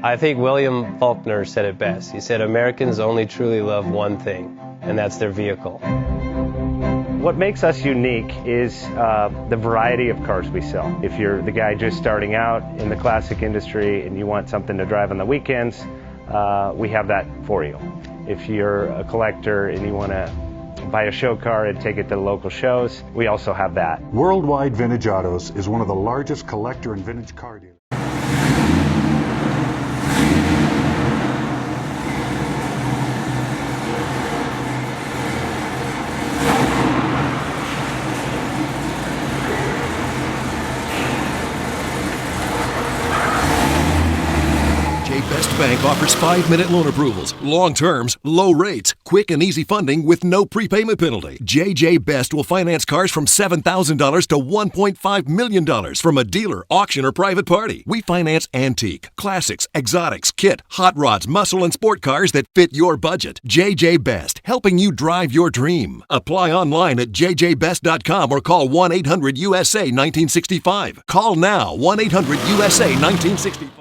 I think William Faulkner said it best. He said, Americans only truly love one thing, and that's their vehicle. What makes us unique is the variety of cars we sell. If you're the guy just starting out in the classic industry and you want something to drive on the weekends, we have that for you. If you're a collector and you want to buy a show car and take it to the local shows, we also have that. Worldwide Vintage Autos is one of the largest collector and vintage car dealers. Best Bank offers 5-minute loan approvals, long terms, low rates, quick and easy funding with no prepayment penalty. JJ Best will finance cars from $7,000 to $1.5 million from a dealer, auction, or private party. We finance antique, classics, exotics, kit, hot rods, muscle, and sport cars that fit your budget. JJ Best, helping you drive your dream. Apply online at jjbest.com or call 1-800-USA-1965. Call now, 1-800-USA-1965.